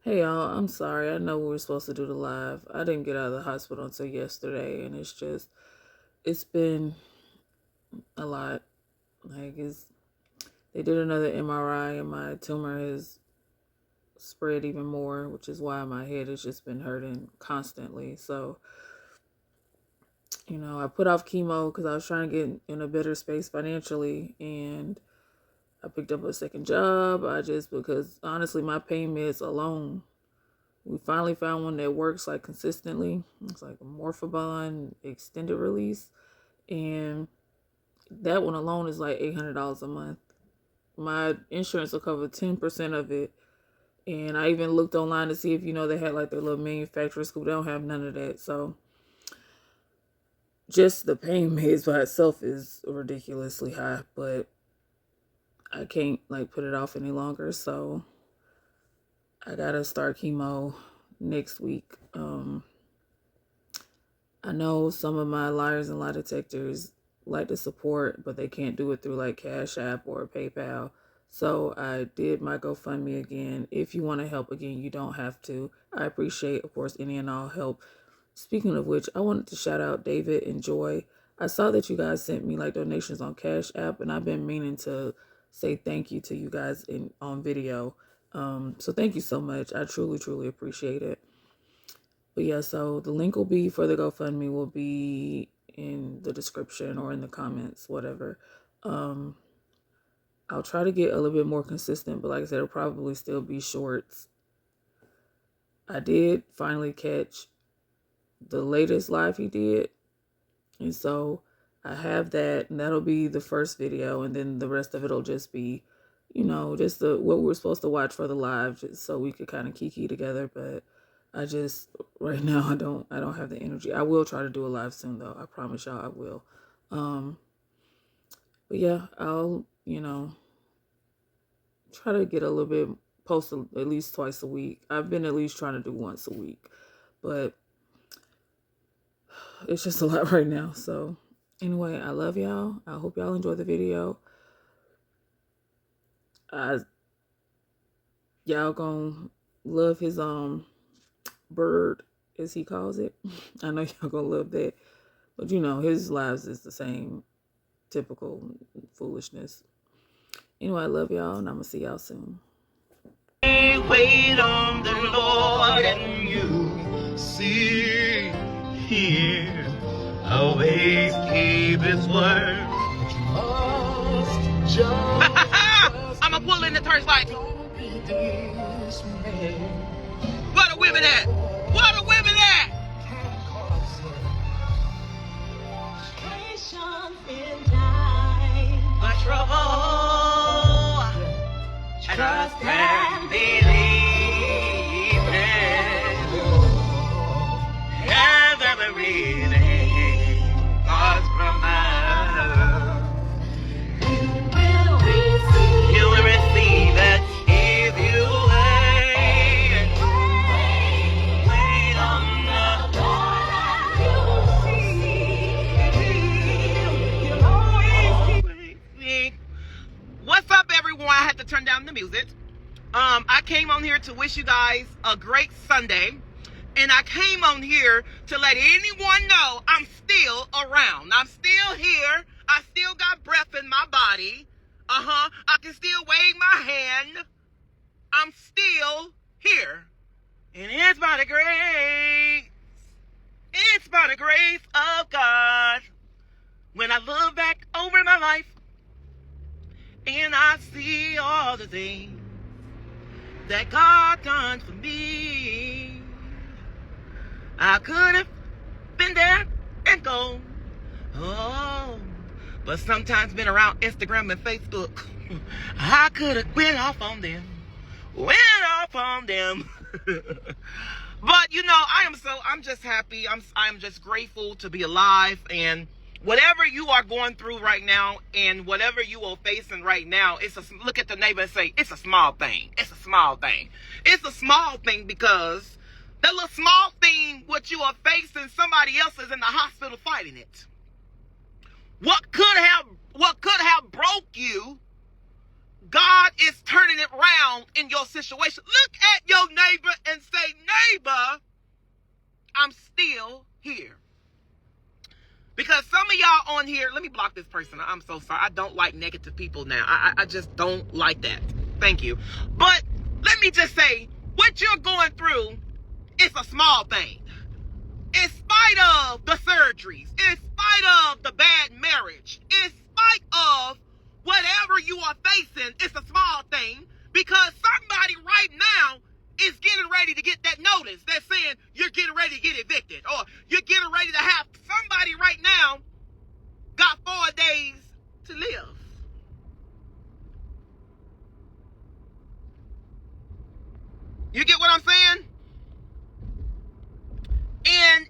Hey y'all, I'm sorry. I know we were supposed to do the live. I didn't get out of the hospital until yesterday, and it's been a lot. They did another MRI, and my tumor has spread even more, which is why my head has just been hurting constantly. So, I put off chemo because I was trying to get in a better space financially, and I picked up a second job. Because honestly, my pain meds alone, we finally found one that works like consistently. It's like a Morphabond extended release, and that one alone is like $800 a month. My insurance will cover 10% of it, and I even looked online to see if they had like their little manufacturer scoop. They don't have none of that, so just the pain meds by itself is ridiculously high. But I can't like put it off any longer, so I gotta start chemo next week. I know some of my liars and lie detectors like to support, but they can't do it through like Cash App or PayPal. So I did my GoFundMe again. If you want to help again, you don't have to. I appreciate, of course, any and all help. Speaking of which, I wanted to shout out David and Joy. I saw that you guys sent me like donations on Cash App, and I've been meaning to say thank you to you guys on video. So thank you so much. I truly, truly appreciate it. But yeah, so the link will be for the GoFundMe will be in the description or in the comments, whatever. I'll try to get a little bit more consistent, but like I said, it'll probably still be shorts. I did finally catch the latest live he did, and so I have that, and that'll be the first video, and then the rest of it'll just be, just what we're supposed to watch for the live, just so we could kind of kiki together. But right now I don't have the energy. I will try to do a live soon though. I promise y'all I will. But yeah, I'll, try to get a little bit post at least twice a week. I've been at least trying to do once a week, but it's just a lot right now. So anyway, I love y'all. I hope y'all enjoy the video. Y'all gonna love his bird, as he calls it. I know y'all gonna love that. But his lives is the same typical foolishness. Anyway, I love y'all, and I'm gonna see y'all soon. Wait on the Lord, and you see, hear, always keep his word. I'ma pull in the turn light. Where the women at? Where the women at? But trouble, trust and believe and everything God's promise. You will receive it if you wait on the Lord. What's up, everyone? I had to turn down the music. I came on here to wish you guys a great Sunday. And I came on here to let anyone know I'm still around. I'm still here. I still got breath in my body. I can still wave my hand. I'm still here. And it's by the grace. It's by the grace of God. When I look back over my life and I see all the things that God done for me, I could have been there and gone. Oh, but sometimes been around Instagram and Facebook. I could have went off on them. But I'm just happy. I'm just grateful to be alive. And whatever you are going through right now, and whatever you are facing right now, look at the neighbor and say, it's a small thing. It's a small thing. It's a small thing, because that little small thing, what you are facing, somebody else is in the hospital fighting it. What could have broke you, God is turning it around in your situation. Look at your neighbor on here. Let me block this person. I'm so sorry. I don't like negative people now. I just don't like that. Thank you. But let me just say, what you're going through is a small thing. In spite of the surgeries, in spite of the bad marriage, in spite of whatever you are facing, it's a small thing, because somebody right now is getting ready to get that notice that's saying you're getting ready to get evicted, or you're getting ready to have somebody right now got 4 days to live. You get what I'm saying? And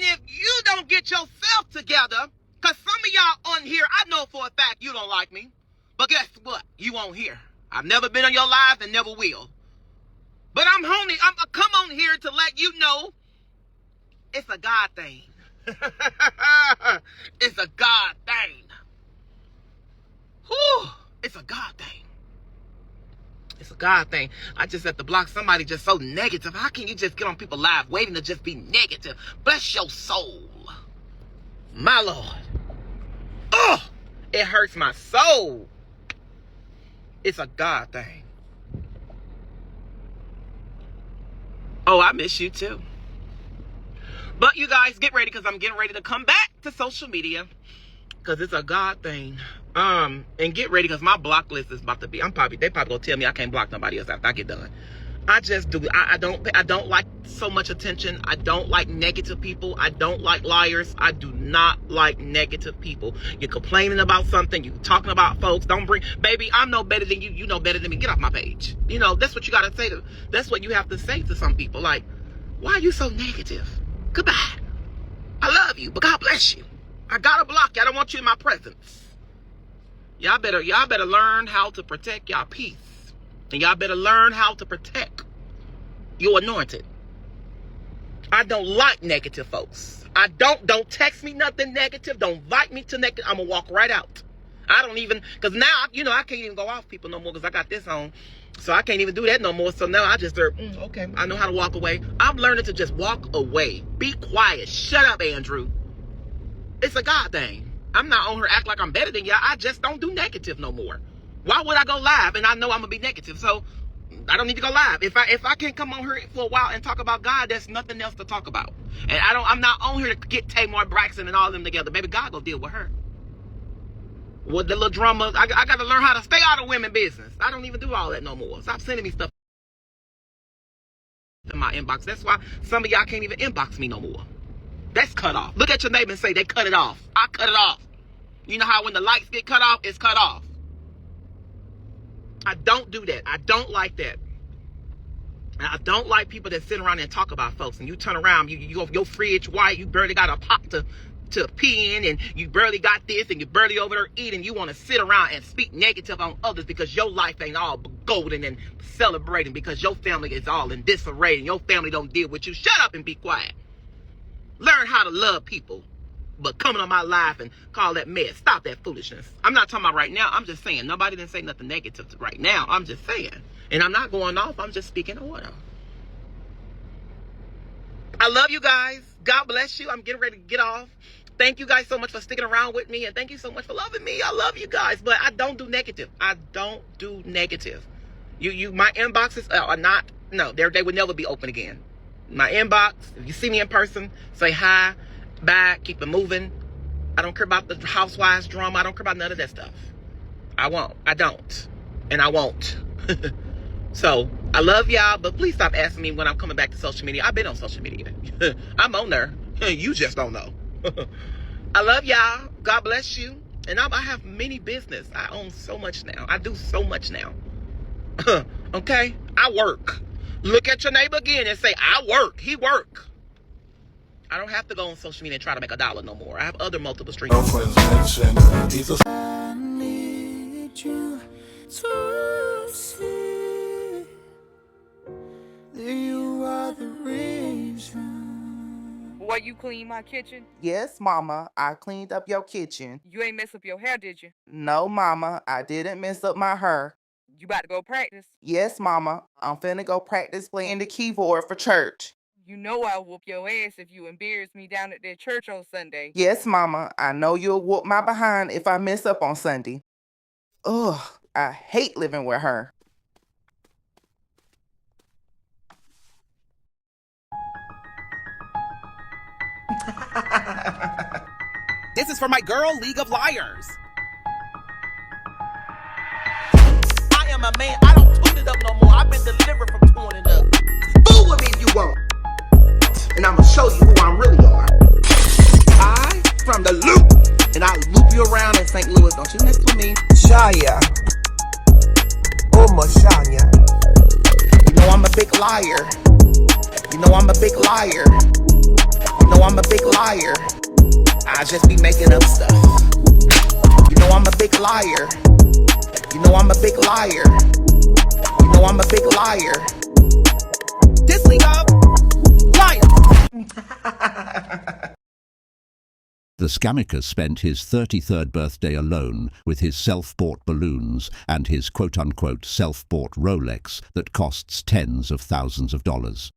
if you don't get yourself together, because some of y'all on here, I know for a fact you don't like me, but guess what? You won't hear. I've never been on your live and never will. But I'm come on here to let you know it's a God thing. It's a God thing. Whew, it's a God thing. It's a God thing. I just have to block somebody just so negative. How can you just get on people live waiting to just be negative? Bless your soul. My Lord. Oh, it hurts my soul. It's a God thing. Oh, I miss you too. But you guys get ready, because I'm getting ready to come back to social media, because it's a God thing. And get ready, because my block list is about to be, they probably gonna tell me I can't block nobody else after I get done. I just do. I don't like so much attention. I don't like negative people. I don't like liars. I do not like negative people. You're complaining about something. You're talking about folks. Don't bring, baby, I'm no better than you. You know better than me. Get off my page. You know, that's what you got to say to, that's what you have to say to some people. Like, why are you so negative? Goodbye. I love you, but God bless you. I gotta block you. I don't want you in my presence. Y'all better learn how to protect y'all peace. And y'all better learn how to protect your anointed. I don't like negative folks. Don't text me nothing negative. Don't invite me to negative. I'm gonna walk right out. I don't even, because now, you know, I can't even go off people no more, because I got this on. So I can't even do that no more. So now I just, okay, I know how to walk away. I'm learning to just walk away. Be quiet. Shut up, Andrew. It's a God thing. I'm not on here act like I'm better than y'all. I just don't do negative no more. Why would I go live and I know I'm gonna be negative? So I don't need to go live. If I can't come on here for a while and talk about God, there's nothing else to talk about. And I'm not on here to get Tamar Braxton and all of them together. Baby, God go deal with her. With the little drama, I gotta learn how to stay out of women business. I don't even do all that no more. Stop sending me stuff in my inbox. That's why some of y'all can't even inbox me no more. That's cut off. Look at your neighbor and say, they cut it off. I cut it off. You know how when the lights get cut off, it's cut off. I don't do that. I don't like that. I don't like people that sit around and talk about folks, and you turn around, your fridge white, you barely got a pot to pee in, and you barely got this, and you barely over there eating. You want to sit around and speak negative on others because your life ain't all golden and celebrating, because your family is all in disarray and your family don't deal with you. Shut up and be quiet. Learn how to love people. But coming on my life and call that mess. Stop that foolishness. I'm not talking about right now. I'm just saying. Nobody didn't say nothing negative right now. I'm just saying. And I'm not going off. I'm just speaking order. I love you guys. God bless you. I'm getting ready to get off. Thank you guys so much for sticking around with me. And thank you so much for loving me. I love you guys. But I don't do negative. I don't do negative. My inboxes are not, no, they would never be open again. My inbox, if you see me in person, say hi, bye, keep it moving. I don't care about the housewives drama. I don't care about none of that stuff. I won't. I don't. And I won't. So, I love y'all, but please stop asking me when I'm coming back to social media. I've been on social media. I'm on there. You just don't know. I love y'all. God bless you. And I have many business. I own so much now. I do so much now. Okay? I work. Look at your neighbor again and say, I work. He work. I don't have to go on social media and try to make $1 no more. I have other multiple streams. I need you to see that you are the reason. Boy, you clean my kitchen? Yes, Mama, I cleaned up your kitchen. You ain't mess up your hair, did you? No, Mama, I didn't mess up my hair. You about to go practice? Yes, Mama, I'm finna go practice playing the keyboard for church. You know I'll whoop your ass if you embarrass me down at that church on Sunday. Yes, Mama, I know you'll whoop my behind if I mess up on Sunday. Ugh, I hate living with her. This is for my girl, League of Liars. I am a man. I don't tune it up no more. I've been delivered from tuning it up. Fool with me if you want. And I'm going to show you who I really are. I from the loop. And I loop you around in St. Louis. Don't you mess with me. Shaya. Oh, Mashanya. You know I'm a big liar. You know I'm a big liar. You know I'm a big liar. I just be making up stuff. You know I'm a big liar. You know I'm a big liar. You know I'm a big liar. This League of Liars. The Scamicus spent his 33rd birthday alone with his self-bought balloons and his quote-unquote self-bought Rolex that costs tens of thousands of dollars.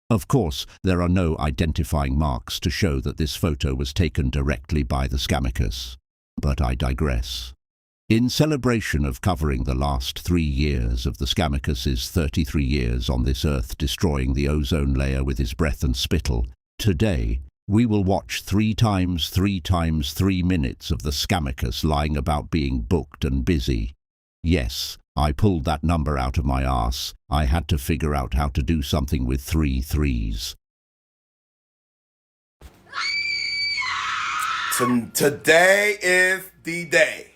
Of course, there are no identifying marks to show that this photo was taken directly by the Scamicus. But I digress. In celebration of covering the last 3 years of the Scamicus's 33 years on this earth destroying the ozone layer with his breath and spittle, today we will watch 3 times 3 times 3 minutes of the Scamicus lying about being booked and busy. Yes, I pulled that number out of my arse. I had to figure out how to do something with 3 threes. Today is the day.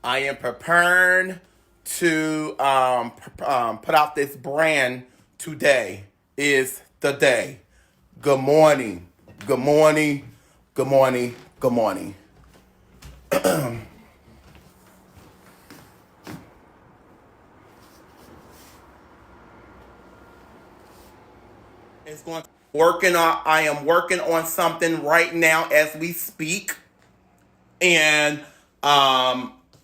I am preparing to put out this brand. Today is the day. Good morning. Good morning. Good morning. Good morning. I am working on something right now as we speak. And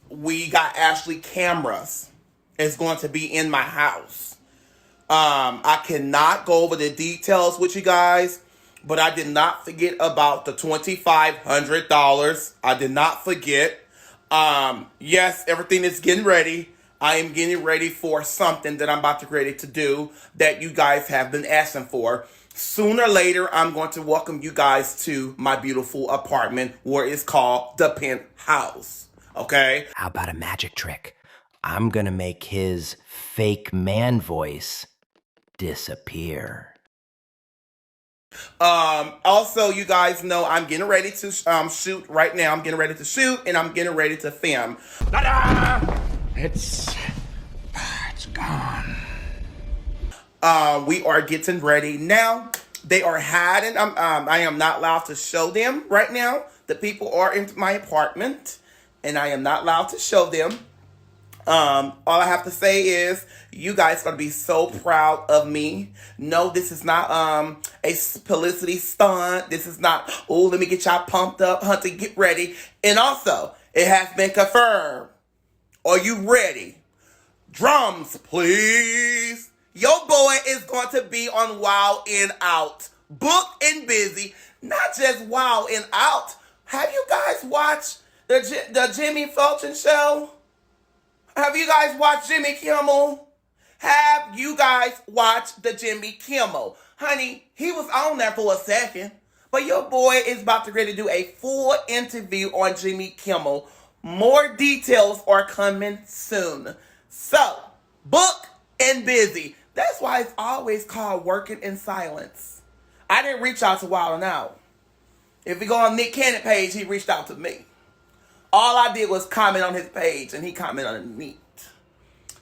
we got actually cameras. It's going to be in my house. I cannot go over the details with you guys, but I did not forget about the $2,500. I did not forget. Yes, everything is getting ready. I am getting ready for something that I'm about to ready to do that you guys have been asking for. Sooner or later, I'm going to welcome you guys to my beautiful apartment where it's called the Penthouse. Okay? How about a magic trick? I'm gonna make his fake man voice disappear. Also, you guys know I'm getting ready to shoot right now. I'm getting ready to shoot and I'm getting ready to film. It's gone. We are getting ready now. They are hiding. I am not allowed to show them right now. The people are in my apartment, and I am not allowed to show them. All I have to say is, you guys are gonna be so proud of me. No, this is not a publicity stunt. This is not, oh, let me get y'all pumped up, Hunter, get ready. And also, it has been confirmed. Are you ready? Drums, please. Your boy is going to be on Wild and Out. Booked and busy. Not just Wild and Out. Have you guys watched the Jimmy Fallon show? Have you guys watched Jimmy Kimmel? Have you guys watched the Jimmy Kimmel? Honey, he was on there for a second. But your boy is about to really do a full interview on Jimmy Kimmel. More details are coming soon. So, book and busy. That's why it's always called working in silence. I didn't reach out to Wild and Out. If you go on Nick Cannon page, he reached out to me. All I did was comment on his page, and he commented underneath.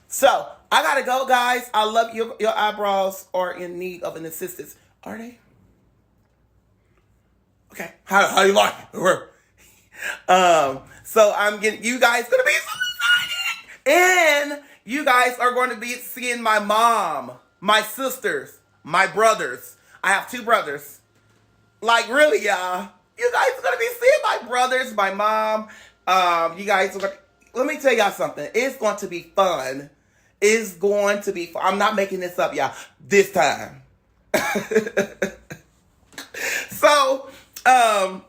So, I gotta go, guys. I love you. Your eyebrows are in need of an assistance. Are they? Okay. How you like it? So I'm getting, you guys gonna be so excited. And you guys are going to be seeing my mom, my sisters, my brothers. I have 2 brothers. Like, really, y'all. You guys are going to be seeing my brothers, my mom. You guys are going to, let me tell y'all something. It's going to be fun. It's going to be fun. I'm not making this up, y'all. This time. So, and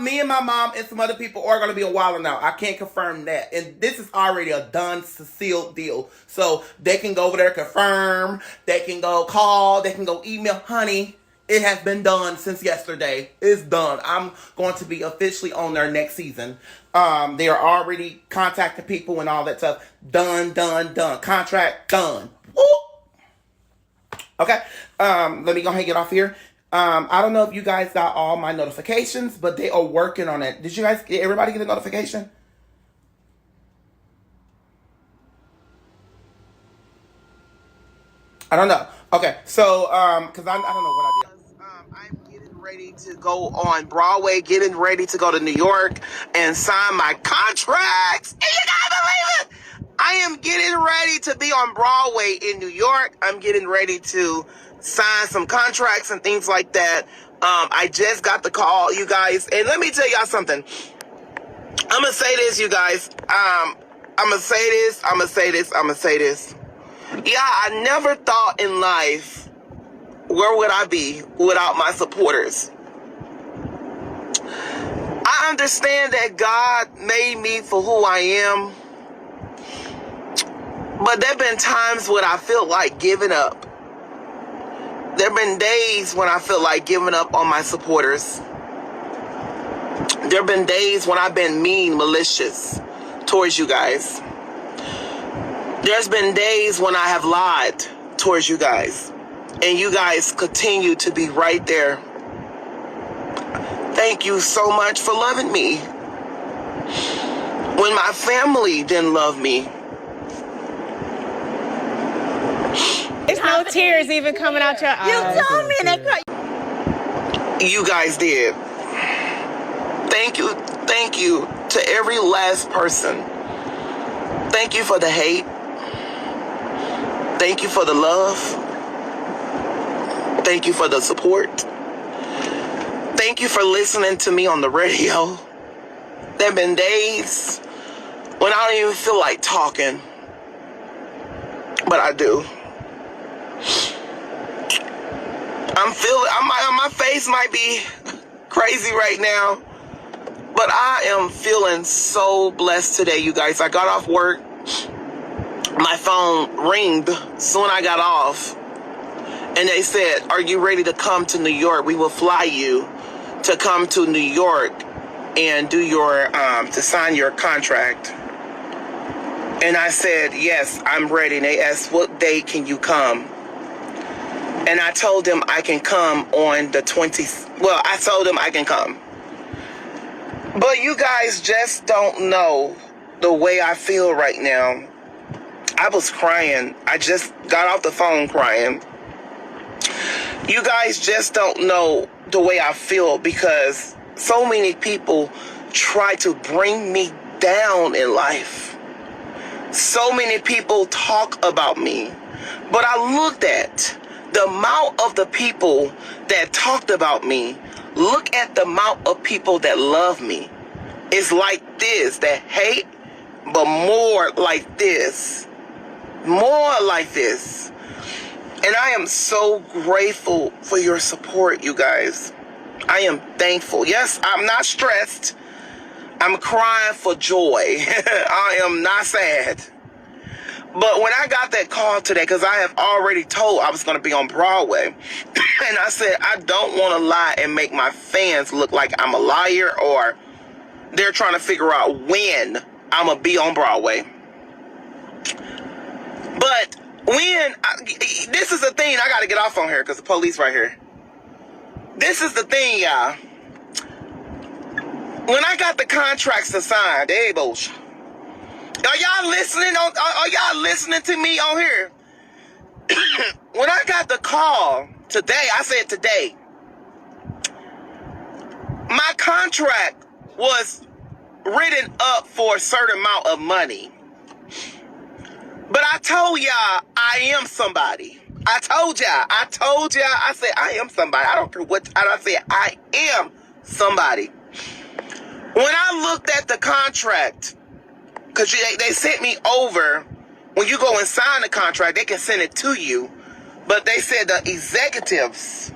me and my mom and some other people are going to be a while now. I can't confirm that. And this is already a done, sealed deal. So they can go over there, confirm. They can go call. They can go email. Honey, it has been done since yesterday. It's done. I'm going to be officially on there next season. They are already contacting people and all that stuff. Done. Contract done. Woo! Okay. Let me go ahead and get off here. I don't know if you guys got all my notifications, but they are working on it. Did everybody get a notification? I don't know. Okay, so, because I don't know what I did. I'm getting ready to go on Broadway, getting ready to go to New York and sign my contracts. And you gotta believe it! I am getting ready to be on Broadway in New York. I'm getting ready to sign some contracts and things like that. I just got the call, you guys. And let me tell y'all something. I'm going to say this, you guys. I'm going to say this. Yeah, I never thought in life, where would I be without my supporters? I understand that God made me for who I am. But there have been times when I feel like giving up. There have been days when I feel like giving up on my supporters. There have been days when I've been mean, malicious towards you guys. There's been days when I have lied towards you guys. And you guys continue to be right there. Thank you so much for loving me. When my family didn't love me. There's no tears even coming out your eyes. You told me that. You guys did. Thank you to every last person. Thank you for the hate. Thank you for the love. Thank you for the support. Thank you for listening to me on the radio. There have been days when I don't even feel like talking, but I do. My face might be crazy right now, but I am feeling so blessed today, you guys. I got off work. My phone ringed soon I got off, and they said, "Are you ready to come to New York? We will fly you to come to New York and do your to sign your contract." And I said, "Yes, I'm ready." And they asked, "What day can you come?" And I told them I can come on the 20th. Well, I told them I can come. But you guys just don't know the way I feel right now. I was crying. I just got off the phone crying. You guys just don't know the way I feel because so many people try to bring me down in life. So many people talk about me. But I looked at the amount of the people that talked about me. Look at the amount of people that love me. It's like this, that hate, but more like this. More like this. And I am so grateful for your support, you guys. I am thankful. Yes, I'm not stressed. I'm crying for joy. I am not sad. But when I got that call today, because I have already told I was going to be on Broadway, and I said, I don't want to lie and make my fans look like I'm a liar or they're trying to figure out when I'm going to be on Broadway. But this is the thing, I got to get off on here because the police right here. This is the thing, y'all. When I got the contracts to sign, they both. Are y'all listening? Are y'all listening to me on here? When I got the call today, I said today, my contract was written up for a certain amount of money. But I told y'all I am somebody. I told y'all, I said I am somebody. I don't care what, I said I am somebody. When I looked at the contract, because they sent me over, when you go and sign the contract, they can send it to you. But they said the executives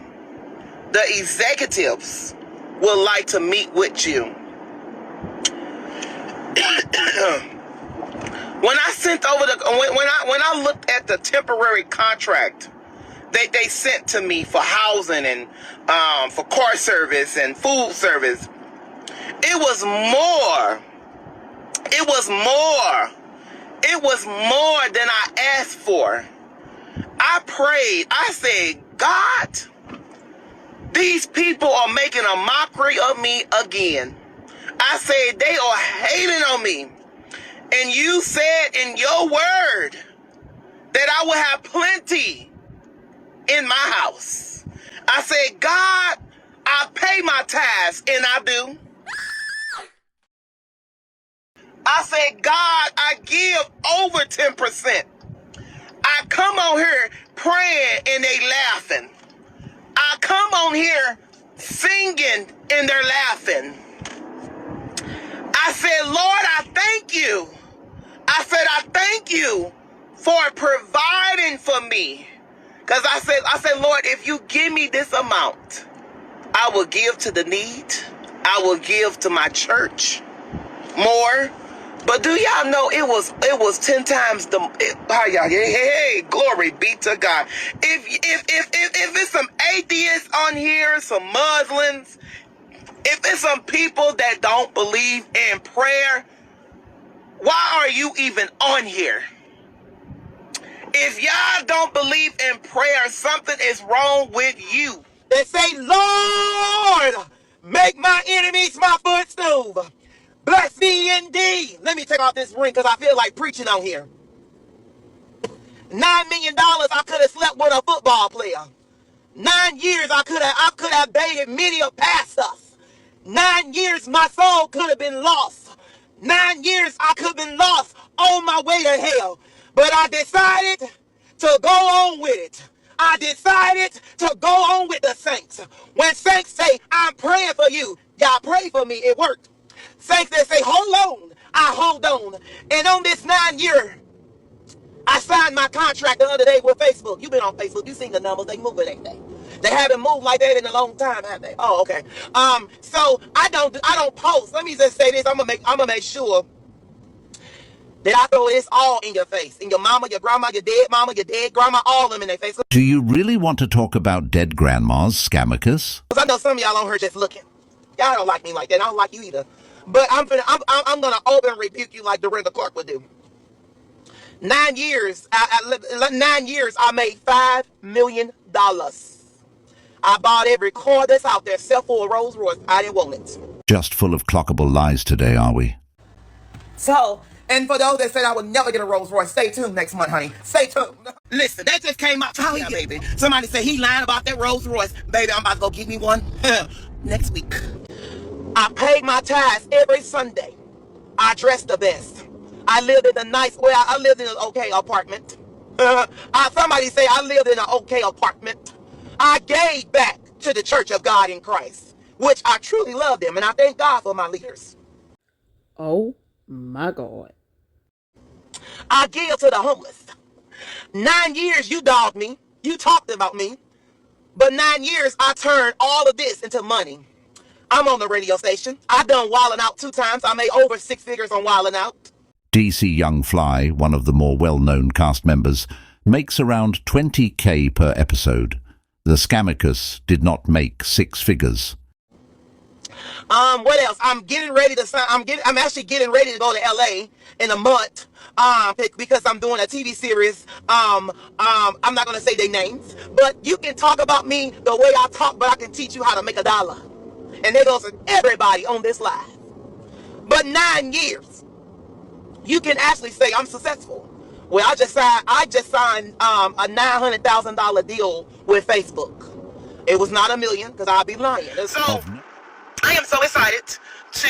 would like to meet with you. When I sent over when I looked at the temporary contract they sent to me for housing and for car service and food service, it was more than I asked for. I prayed. I said, God, these people are making a mockery of me again. I said, they are hating on me. And you said in your word that I will have plenty in my house. I said, God, I pay my tithes, and I do. I said, God, I give over 10%. I come on here praying and they laughing. I come on here singing and they're laughing. I said, Lord, I thank you. I said, I thank you for providing for me. Because I said, Lord, if you give me this amount, I will give to the need. I will give to my church more. But do y'all know it was 10 times the hey, glory be to God. If it's some atheists on here, some Muslims, if it's some people that don't believe in prayer, why are you even on here? If y'all don't believe in prayer, something is wrong with you. They say, Lord, make my enemies my footstool. Bless me indeed. Let me take off this ring because I feel like preaching on here. $9 million I could have slept with a football player. 9 years I could have dated many a pastor. 9 years my soul could have been lost. 9 years I could have been lost on my way to hell. But I decided to go on with it. I decided to go on with the saints. When saints say, I'm praying for you, y'all pray for me, it worked. Saints that say, hold on, I hold on. And on this 9 year, I signed my contract the other day with Facebook. You've been on Facebook. You've seen the numbers. They moving, ain't they? They haven't moved like that in a long time, have they? Oh, okay. So I don't post. Let me just say this. I'm gonna make sure that I throw this all in your face. In your mama, your grandma, your dead mama, your dead grandma, all of them in their face. Do you really want to talk about dead grandmas, Scammicus? Because I know some of y'all on here just looking. Y'all don't like me like that. I don't like you either. But I'm gonna open rebuke you like Dorinda Clark would do. 9 years, 9 years, I made $5 million. I bought every car that's out there, except for a Rolls Royce. I didn't want it. Just full of clockable lies today, are we? So, and for those that said I would never get a Rolls Royce, stay tuned next month, honey. Stay tuned. Listen, that just came out. Oh, yeah, baby. Somebody said he lying about that Rolls Royce. Baby, I'm about to go get me one next week. I paid my tithes every Sunday. I dressed the best. I lived in a I lived in an okay apartment. Somebody say I lived in an okay apartment. I gave back to the Church of God in Christ, which I truly love them, and I thank God for my leaders. Oh my God. I give to the homeless. 9 years you dogged me. You talked about me. But 9 years I turned all of this into money. I'm on the radio station. I done Wildin' Out 2 times. I made over 6 figures on Wildin' Out. DC Young Fly, one of the more well-known cast members, makes around 20K per episode. The Scammicus did not make 6 figures. What else? I'm getting ready to sign. I'm actually getting ready to go to LA in a month. Because I'm doing a TV series. I'm not gonna say their names, but you can talk about me the way I talk, but I can teach you how to make $1. And there goes everybody on this live. But 9 years, you can actually say I'm successful. Well, I just signed a $900,000 deal with Facebook. It was not $1 million because I'd be lying. So I am so excited to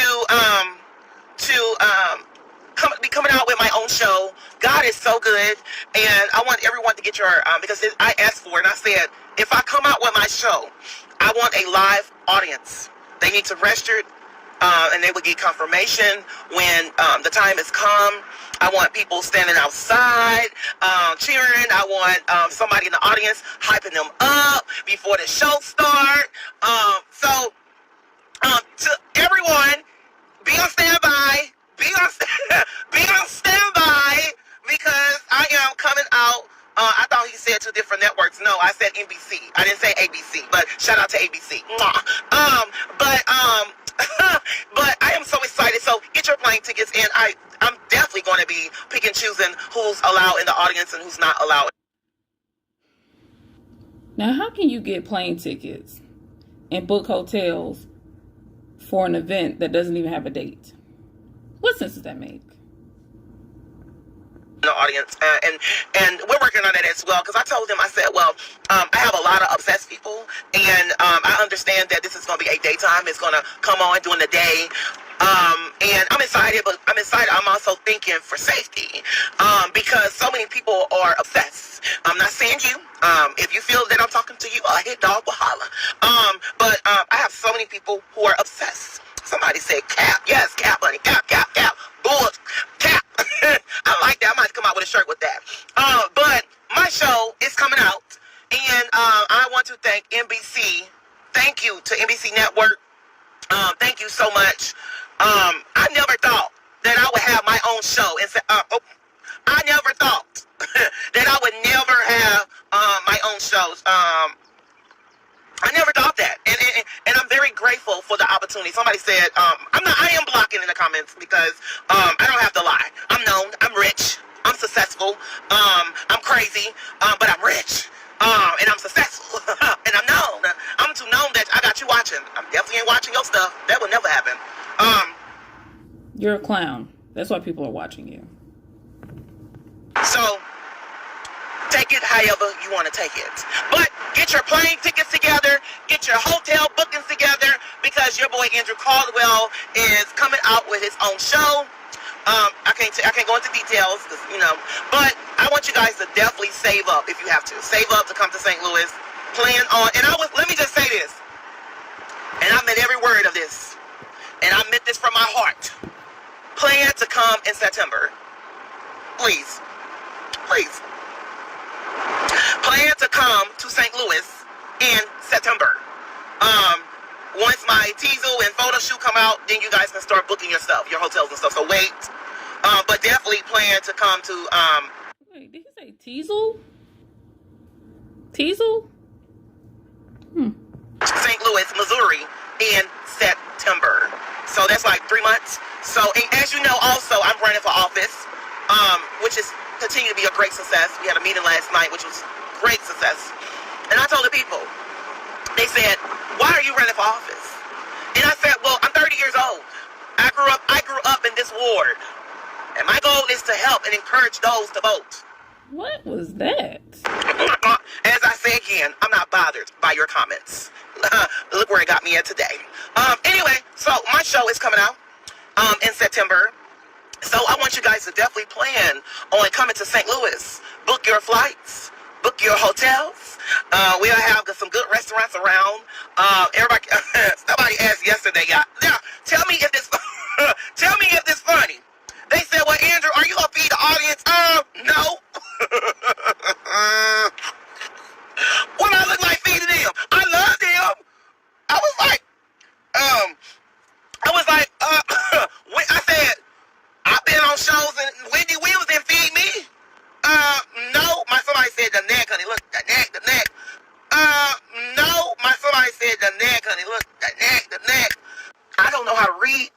be coming out with my own show. God is so good, and I want everyone to get your because I asked for it, and I said if I come out with my show, I want a live audience. They need to register and they would get confirmation when the time has come. I want people standing outside, cheering. I want somebody in the audience hyping them up before the show starts. To everyone, be on standby. Be on standby because I am coming out. I thought he said 2 different networks. No, I said NBC. I didn't say ABC. But shout out to ABC. But I am so excited. So get your plane tickets, and I'm definitely going to be pick and choosing who's allowed in the audience and who's not allowed. Now, how can you get plane tickets and book hotels for an event that doesn't even have a date? What sense does that make? The audience, and we're working on it as well, because I told them, I said, well, I have a lot of obsessed people, and I understand that this is going to be a daytime. It's going to come on during the day, and I'm excited, but I'm also thinking for safety, because so many people are obsessed. I'm not saying you. If you feel that I'm talking to you, a hit dog will holler. But I have so many people who are obsessed. Somebody said cap. Yes, cap, honey. Cap. Bull, cap. I like that. I might come out with a shirt with that. But my show is coming out, and I want to thank NBC. Thank you to NBC Network. Thank you so much. I never thought that I would have my own show. And I never thought that I would never have my own shows. I never thought that, and I'm very grateful for the opportunity. Somebody said, I am blocking in the comments because I don't have to lie. I'm known, I'm rich, I'm successful, I'm crazy, but I'm rich, and I'm successful, and I'm known. I'm too known that I got you watching. I'm definitely ain't watching your stuff. That would never happen. You're a clown. That's why people are watching you. So, take it however you want to take it. But get your plane tickets together, get your hotel bookings together, because your boy Andrew Caldwell is coming out with his own show. I can't go into details, but I want you guys to definitely save up if you have to. Save up to come to St. Louis. Plan on, let me just say this, and I meant every word of this, and I meant this from my heart. Plan to come in September. Please. Plan to come to St. Louis in September. Once my teaser and photo shoot come out, then you guys can start booking your stuff, your hotels and stuff. So wait. But definitely plan to come to Wait, did he say teasel? Teasel? St. Louis, Missouri in September. So that's like 3 months. So, and as you know, also I'm running for office, which is continue to be a great success. We had a meeting last night, which was great success. And I told the people, they said, why are you running for office? And I said, well, I'm 30 years old. I grew up in this ward. And my goal is to help and encourage those to vote. What was that? As I say again, I'm not bothered by your comments. Look where it got me at today. Anyway, so my show is coming out in September. So I want you guys to definitely plan on coming to St. Louis. Book your flights. Book your hotels. We'll have some good restaurants around. Somebody asked yesterday, yeah, tell me if this funny. They said, well, Andrew, are you going to feed the audience? No. What I look like feeding them? I love them. I said, I've been on shows and Wendy Williams didn't feed me. No. Somebody said the neck, honey. Look, the neck. No. Somebody said the neck, honey. Look, the neck. I don't know how to read.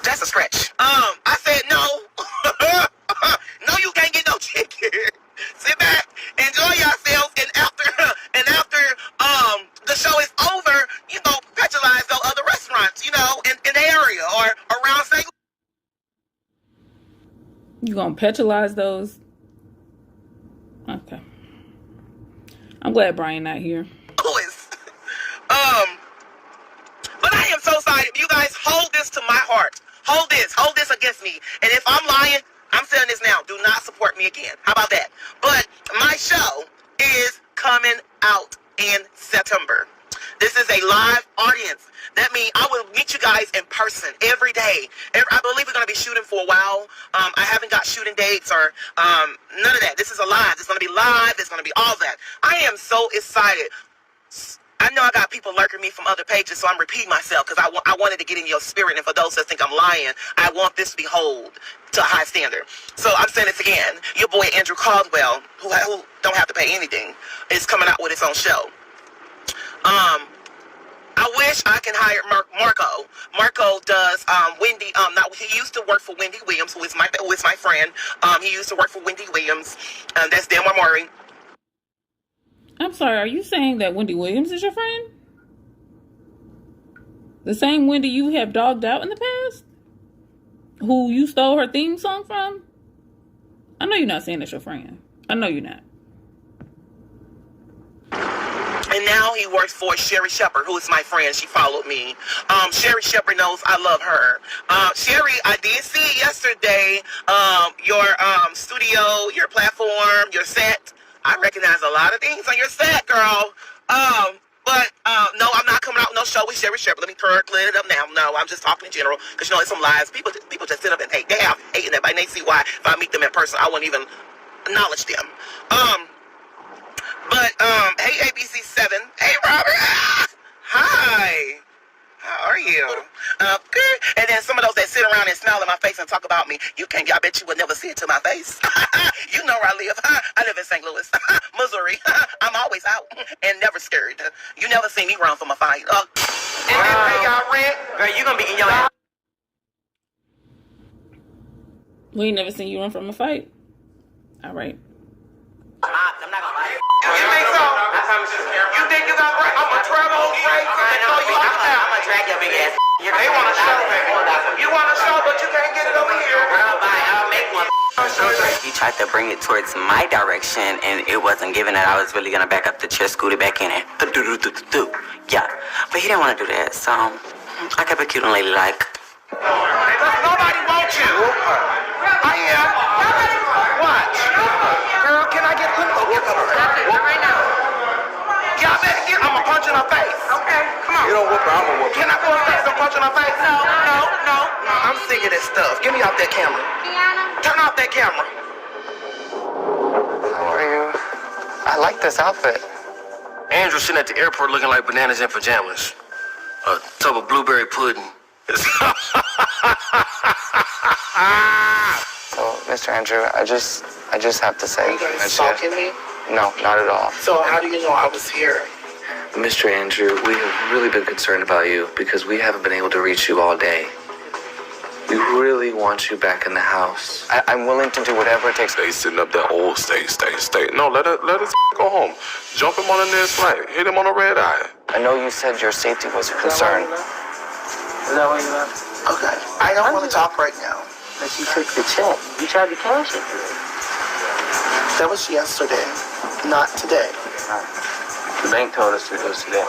That's a stretch. I said no. No, you can't get no chicken. Sit back, enjoy yourselves, and after the show is over, patronize those other restaurants, in the area or around St. Louis. You gonna petrolize those? Okay. I'm glad Brian not here. But I am so excited. You guys hold this to my heart. Hold this against me. And if I'm lying, I'm saying this now. Do not support me again. How about that? But my show is coming out in September. This is a live audience. That means I will meet you guys in person every day. I believe we're going to be shooting for a while. I haven't got shooting dates or none of that. This is a live. It's going to be live. It's going to be all that. I am so excited. I know I got people lurking me from other pages, so I'm repeating myself because I wanted to get in your spirit. And for those that think I'm lying, I want this to be held to a high standard. So I'm saying this again. Your boy Andrew Caldwell, who don't have to pay anything, is coming out with his own show. I wish I can hire Marco. Marco does Wendy. He used to work for Wendy Williams, who is my friend. He used to work for Wendy Williams. That's Dan Murray. I'm sorry, are you saying that Wendy Williams is your friend? The same Wendy you have dogged out in the past? Who you stole her theme song from? I know you're not saying that's your friend. I know you're not. And now he works for Sherry Shepard, who is my friend. She followed me. Sherry Shepard knows I love her. Sherry, I did see yesterday your studio, your platform, your set. I recognize a lot of things on your set, girl. But no, I'm not coming out with no show with Sherry Shepard. Let me clear it up now. No, I'm just talking in general because you know it's some lies. People just sit up and hate. They have hating everybody. And they see why if I meet them in person, I wouldn't even acknowledge them. But hey ABC7, hey Robert, hi. How are you? Good. And then some of those that sit around and smile in my face and talk about me, I bet you would never see it to my face. You know where I live. I live in St. Louis, Missouri. I'm always out and never scared. You never see me run from a fight. And then pay y'all rent. Girl, you gonna be in your ass. We ain't never seen you run from a fight. All right. I'm not gonna lie. You think so? I promise you. You think you got right? I'm gonna travel crazy and throw you out there. I'm gonna drag your big ass. They want to show, baby. You want to show, but you can't get it over here. I'll make one. He tried to bring it towards my direction, and it wasn't given that I was really gonna back up the chair, scoot it back in, and yeah. But he didn't want to do that, so I kept it cute and ladylike. Nobody wants you. I am. Watch. Girl, can I get put right now? Yeah, I better get. I'm gonna punch in her face. Okay, come on. You don't whoop her, I'm gonna whoop her. Can I go upstairs and punch in her face? No. I'm sick of this stuff. Get me off that camera. Turn off that camera. How are you? I like this outfit. Andrew sitting at the airport looking like bananas in pajamas. A tub of blueberry pudding. So, Mr. Andrew, I just have to say. Are you guys stalking me? No, not at all. So how do you know I was here? Mr. Andrew, we have really been concerned about you because we haven't been able to reach you all day. We really want you back in the house. I'm willing to do whatever it takes. Stay sitting up there. Oh, stay. No, let us go home. Jump him on the next flight. Hit him on the red eye. I know you said your safety was a concern. Is that why you left? Okay. I don't want to talk right now. But you took the check. You tried to cash it. That was yesterday, not today. The bank told us it was today.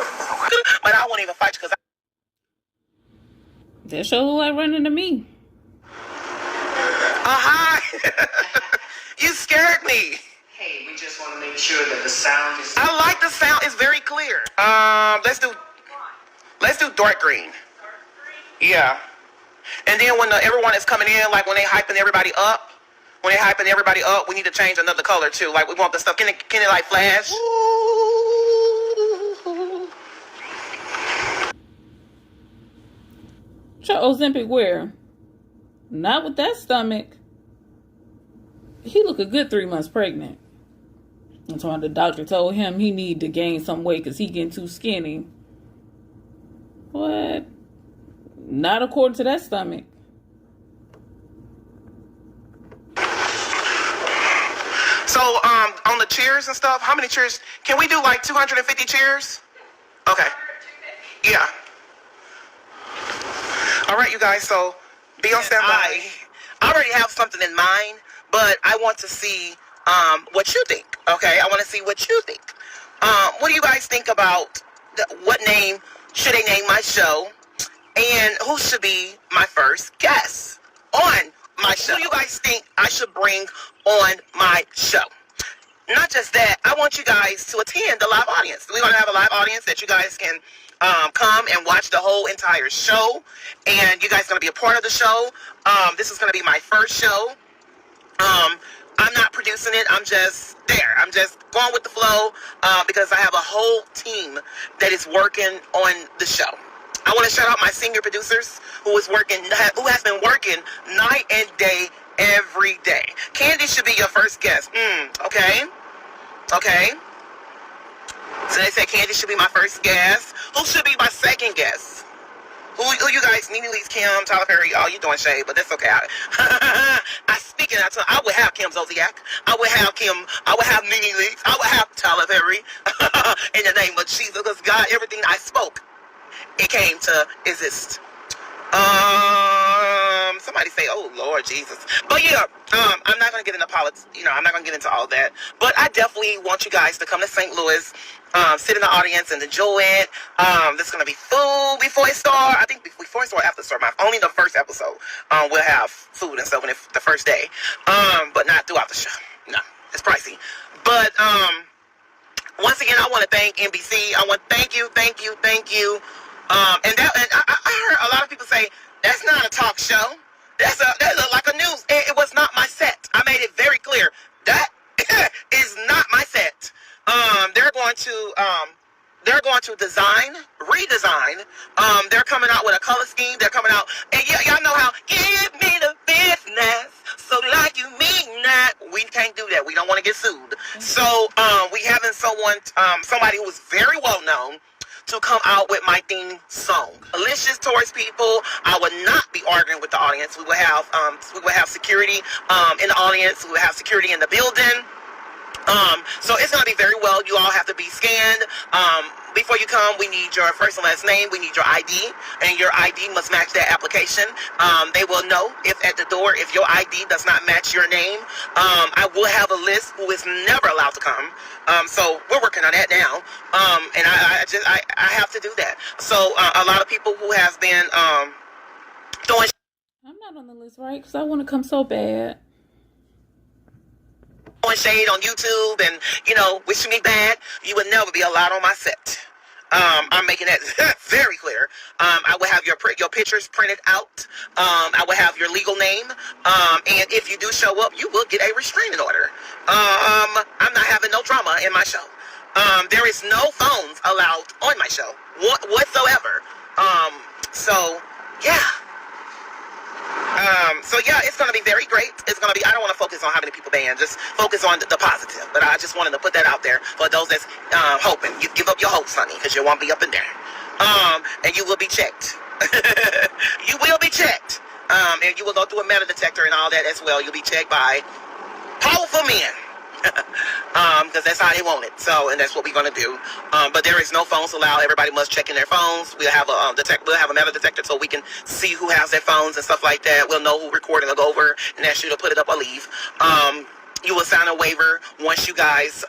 But I won't even fight you because That sure look like running to me. hi. You scared me. Hey, we just want to make sure that the sound is... I like the sound. It's very clear. Let's do dark green. Yeah. And then when everyone is coming in, like when they hyping everybody up, we need to change another color too. Like we want the stuff. Can it like flash? Your Ozempic wear. Not with that stomach. He look a good 3 months pregnant. That's why the doctor told him he need to gain some weight because he getting too skinny. What? Not according to that stomach. So, on the chairs and stuff, how many chairs? Can we do like 250 chairs? Okay. Yeah. All right, you guys, so be on standby. I already have something in mind, but I want to see what you think, okay? I want to see what you think. What do you guys think about what name should they name my show? And who should be my first guest on my show? Who do you guys think I should bring on my show? not just that, I want you guys to attend the live audience. We're going to have a live audience that you guys can come and watch the whole entire show. And you guys are going to be a part of the show. This is going to be my first show. I'm not producing it. I'm just there. I'm just going with the flow because I have a whole team that is working on the show. I want to shout out my senior producers who has been working night and day every day. Candy should be your first guest. Okay. So they said Candy should be my first guest. Who should be my second guest? Who you guys? Nene Lee's Kim, Tyler Perry. Oh, you doing shade, but that's okay. I speak it out to. I would have Kim Zolciak. I would have Kim. I would have Nene Lee's. I would have Tyler Perry. In the name of Jesus, because God, everything I spoke, it came to exist. Somebody say, "Oh Lord Jesus," but yeah, I'm not gonna get into politics. I'm not gonna get into all that. But I definitely want you guys to come to St. Louis, sit in the audience and enjoy it. This is gonna be food before it starts. I think before it starts, after it starts. Only the first episode, we'll have food and stuff the first day, but not throughout the show. No, it's pricey. But once again, I want to thank NBC. I want to thank you. And I heard a lot of people say, that's not a talk show. That looked like a news. It was not my set. I made it very clear. That is not my set. They're going to redesign. They're coming out with a color scheme. They're coming out, and y'all know how, give me the business. So like you mean that. We can't do that. We don't want to get sued. So we having somebody who is very well known to come out with my theme song. Malicious towards people. I would not be arguing with the audience. We will have security in the audience. We will have security in the building. So it's going to be very well. You all have to be scanned. Before you come, we need your first and last name. We need your ID, and your ID must match that application. They will know if at the door, if your ID does not match your name. I will have a list who is never allowed to come. So we're working on that now. And I have to do that. So a lot of people who have been throwing. I'm not on the list, right? Because I want to come so bad. Shade on YouTube and wishing me bad, you would never be allowed on my set. I'm making that very clear. I will have your pictures printed out. I will have your legal name, and if you do show up, you will get a restraining order. I'm not having no drama in my show. There is no phones allowed on my show whatsoever. So yeah. It's going to be very great. It's going to be, I don't want to focus on how many people banned, just focus on the positive. But I just wanted to put that out there for those that's hoping. You give up your hopes, honey, because you won't be up in there. And you will be checked. You will be checked. And you will go through a metal detector and all that as well. You'll be checked by powerful men. Because that's how they want it. So, and that's what we're going to do. But there is no phones allowed. Everybody must check in their phones. We'll have a metal detector so we can see who has their phones and stuff like that. We'll know who recording will go over and ask you to put it up or leave. You will sign a waiver once you guys,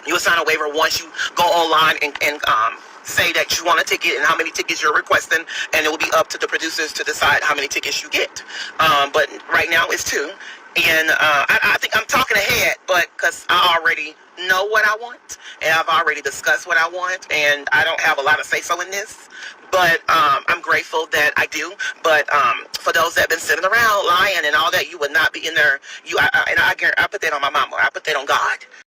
you will sign a waiver once you go online and say that you want a ticket and how many tickets you're requesting, and it will be up to the producers to decide how many tickets you get. But right now it's 2. And I think I'm talking ahead, but because I already know what I want, and I've already discussed what I want, and I don't have a lot of say-so in this, but I'm grateful that I do. But for those that have been sitting around lying and all that, you would not be in there. I put that on my mama. I put that on God.